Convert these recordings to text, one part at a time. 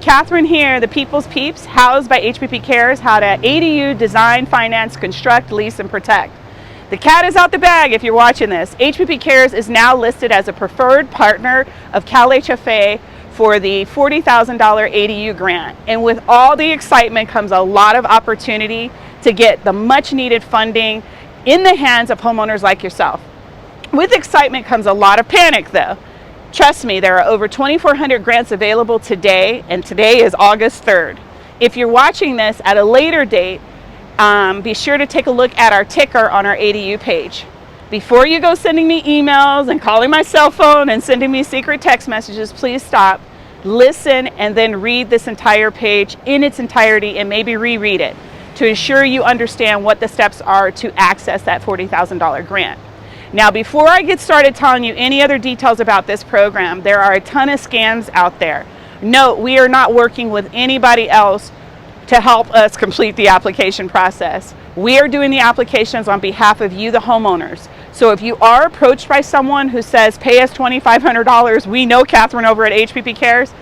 Catherine here, the People's Peeps, housed by HPP Cares, how to ADU design, finance, construct, lease, and protect. The cat is out the bag if you're watching this. HPP Cares is now listed as a preferred partner of CalHFA for the $40,000 ADU grant. And with all the excitement comes a lot of opportunity to get the much needed funding in the hands of homeowners like yourself. With excitement comes a lot of panic though. Trust me, there are over 2,400 grants available today, and today is August 3rd. If you're watching this at a later date, be sure to take a look at our ticker on our ADU page. Before you go sending me emails and calling my cell phone and sending me secret text messages, please stop, listen, and then read this entire page in its entirety and maybe reread it to ensure you understand what the steps are to access that $40,000 grant. Now, before I get started telling you any other details about this program, there are a ton of scams out there. Note, we are not working with anybody else to help us complete the application process. We are doing the applications on behalf of you, the homeowners. So if you are approached by someone who says, pay us $2,500, we know Catherine over at HPP Cares,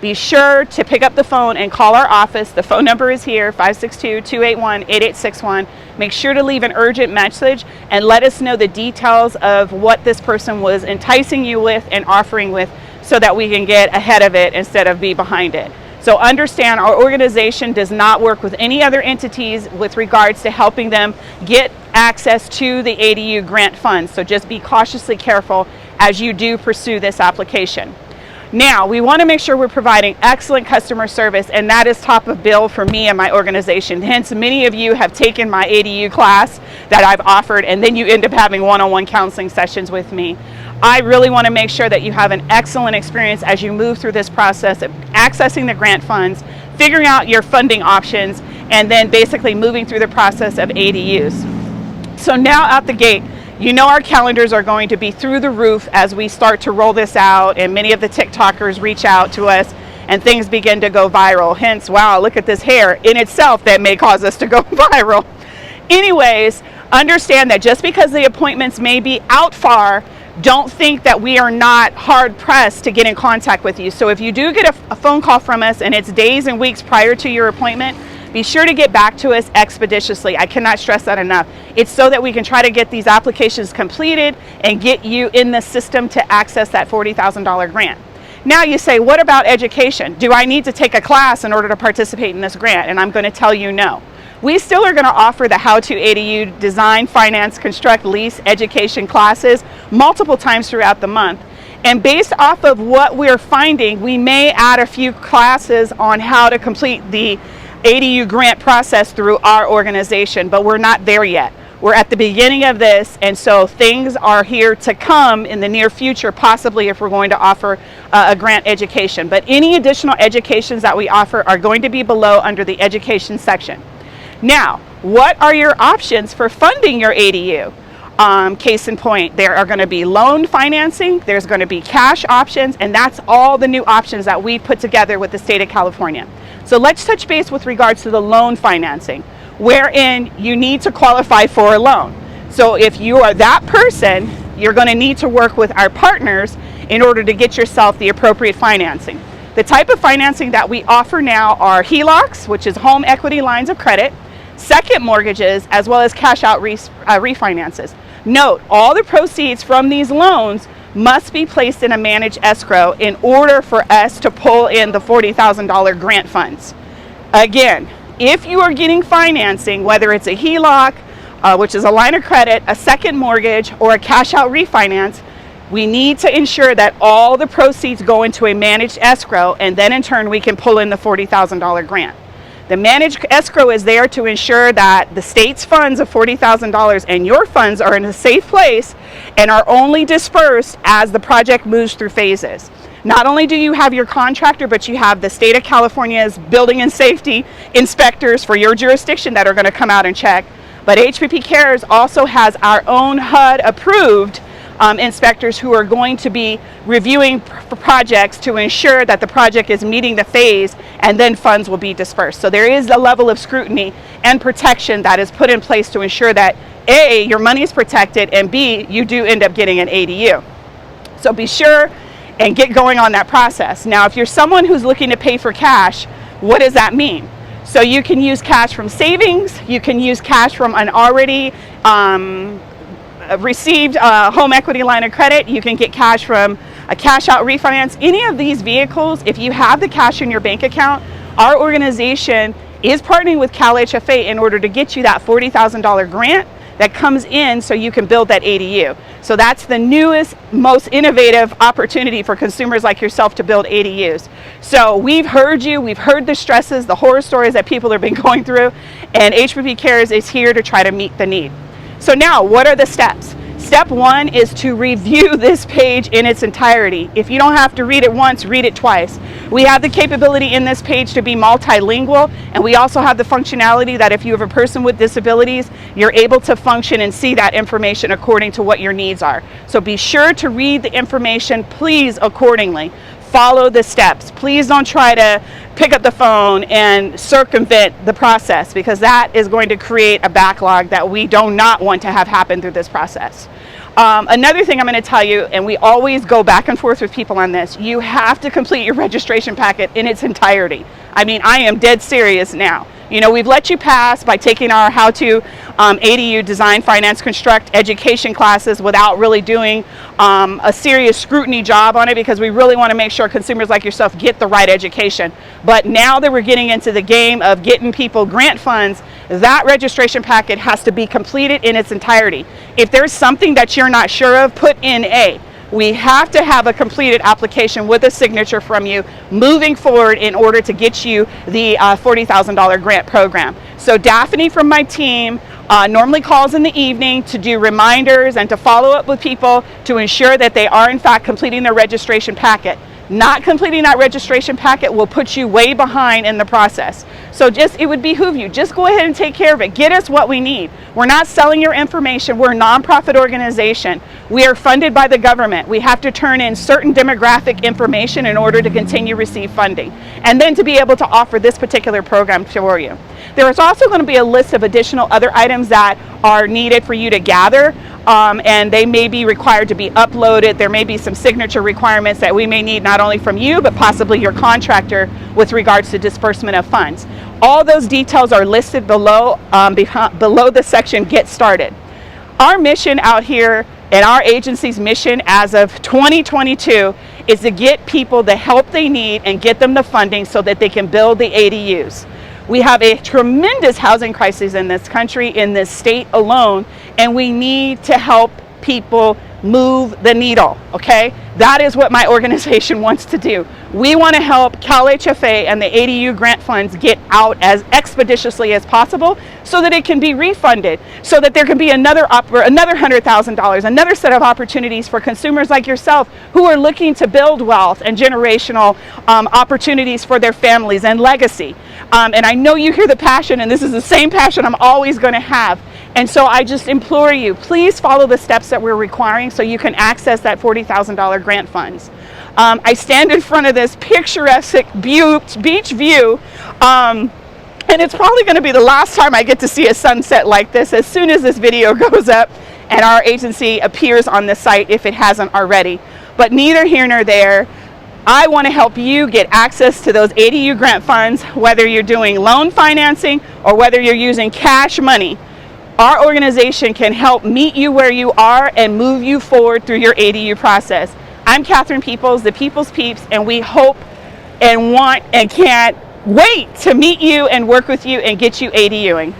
be sure to pick up the phone and call our office. The phone number is here, 562-281-8861. Make sure to leave an urgent message and let us know the details of what this person was enticing you with and offering with so that we can get ahead of it instead of be behind it. So understand, our organization does not work with any other entities with regards to helping them get access to the ADU grant funds. So just be cautiously careful as you do pursue this application. Now, we want to make sure we're providing excellent customer service, and that is top of bill for me and my organization. Hence, many of you have taken my ADU class that I've offered, and then you end up having one-on-one counseling sessions with me. I really want to make sure that you have an excellent experience as you move through this process of accessing the grant funds, figuring out your funding options, and then basically moving through the process of ADUs. So now out the gate, you know our calendars are going to be through the roof as we start to roll this out, and many of the TikTokers reach out to us and things begin to go viral. Hence, wow, look at this hair in itself that may cause us to go viral. Anyways, understand that just because the appointments may be out far, don't think that we are not hard pressed to get in contact with you. So if you do get a phone call from us and it's days and weeks prior to your appointment, be sure to get back to us expeditiously. I cannot stress that enough. It's so that we can try to get these applications completed and get you in the system to access that $40,000 grant. Now you say, what about education? Do I need to take a class in order to participate in this grant? And I'm going to tell you no. We still are going to offer the How to ADU Design, Finance, Construct, Lease, Education classes multiple times throughout the month. And based off of what we're finding, we may add a few classes on how to complete the ADU grant process through our organization, but we're not there yet. We're at the beginning of this, and so things are here to come in the near future, possibly if we're going to offer a grant education. But any additional educations that we offer are going to be below under the education section. Now, what are your options for funding your ADU? Case in point, there are going to be loan financing, there's going to be cash options, and that's all the new options that we put together with the state of California. So let's touch base with regards to the loan financing, wherein you need to qualify for a loan. So if you are that person, you're going to need to work with our partners in order to get yourself the appropriate financing. The type of financing that we offer now are HELOCs, which is home equity lines of credit, second mortgages, as well as cash out refinances. Note, all the proceeds from these loans must be placed in a managed escrow in order for us to pull in the $40,000 grant funds. Again, if you are getting financing, whether it's a HELOC, which is a line of credit, a second mortgage, or a cash out refinance, we need to ensure that all the proceeds go into a managed escrow, and then in turn we can pull in the $40,000 grant. The managed escrow is there to ensure that the state's funds of $40,000 and your funds are in a safe place and are only dispersed as the project moves through phases. Not only do you have your contractor, but you have the state of California's building and safety inspectors for your jurisdiction that are going to come out and check. But HPP Cares also has our own HUD approved inspectors who are going to be reviewing projects to ensure that the project is meeting the phase, and then funds will be dispersed. So there is a level of scrutiny and protection that is put in place to ensure that A, your money is protected, and B, you do end up getting an ADU. So be sure, and get going on that process. Now, if you're someone who's looking to pay for cash, what does that mean? So you can use cash from savings, you can use cash from an already received home equity line of credit, you can get cash from a cash out refinance. Any of these vehicles, if you have the cash in your bank account, our organization is partnering with CalHFA in order to get you that $40,000 grant that comes in so you can build that ADU. So that's the newest, most innovative opportunity for consumers like yourself to build ADUs. So we've heard you, we've heard the stresses, the horror stories that people have been going through, and HPP Cares is here to try to meet the need. So now, what are the steps? Step one is to review this page in its entirety. If you don't have to read it once, read it twice. We have the capability in this page to be multilingual, and we also have the functionality that if you have a person with disabilities, you're able to function and see that information according to what your needs are. So be sure to read the information, please, accordingly. Follow the steps. Please don't try to pick up the phone and circumvent the process, because that is going to create a backlog that we do not want to have happen through this process. Another thing I'm going to tell you, and we always go back and forth with people on this, you have to complete your registration packet in its entirety. I mean, I am dead serious now. You know, we've let you pass by taking our how to ADU design, finance, construct education classes without really doing a serious scrutiny job on it, because we really want to make sure consumers like yourself get the right education. But now that we're getting into the game of getting people grant funds, that registration packet has to be completed in its entirety. If there's something that you're not sure of, put in A. We have to have a completed application with a signature from you moving forward in order to get you the $40,000 grant program. So Daphne from my team normally calls in the evening to do reminders and to follow up with people to ensure that they are in fact completing their registration packet. Not completing that registration packet will put you way behind in the process. So it would behoove you, just go ahead and take care of it. Get us what we need. We're not selling your information. We're a nonprofit organization. We are funded by the government. We have to turn in certain demographic information in order to continue to receive funding, and then to be able to offer this particular program for you. There is also going to be a list of additional other items that are needed for you to gather, and they may be required to be uploaded. There may be some signature requirements that we may need not only from you, but possibly your contractor with regards to disbursement of funds. All those details are listed below, below the section Get Started. Our mission out here, and our agency's mission as of 2022, is to get people the help they need and get them the funding so that they can build the ADUs. We have a tremendous housing crisis in this country, in this state alone, and we need to help people move the needle, okay? That is what my organization wants to do. We want to help CalHFA and the ADU grant funds get out as expeditiously as possible so that it can be refunded, so that there can be another $100,000, another set of opportunities for consumers like yourself who are looking to build wealth and generational opportunities for their families and legacy. And I know you hear the passion, and this is the same passion I'm always going to have. And so I just implore you, please follow the steps that we're requiring so you can access that $40,000 grant funds. I stand in front of this picturesque beach view, and it's probably going to be the last time I get to see a sunset like this as soon as this video goes up and our agency appears on the site, if it hasn't already. But neither here nor there. I want to help you get access to those ADU grant funds, whether you're doing loan financing or whether you're using cash money. Our organization can help meet you where you are and move you forward through your ADU process. I'm Catherine Peoples, the People's Peeps, and we hope and want and can't wait to meet you and work with you and get you ADUing.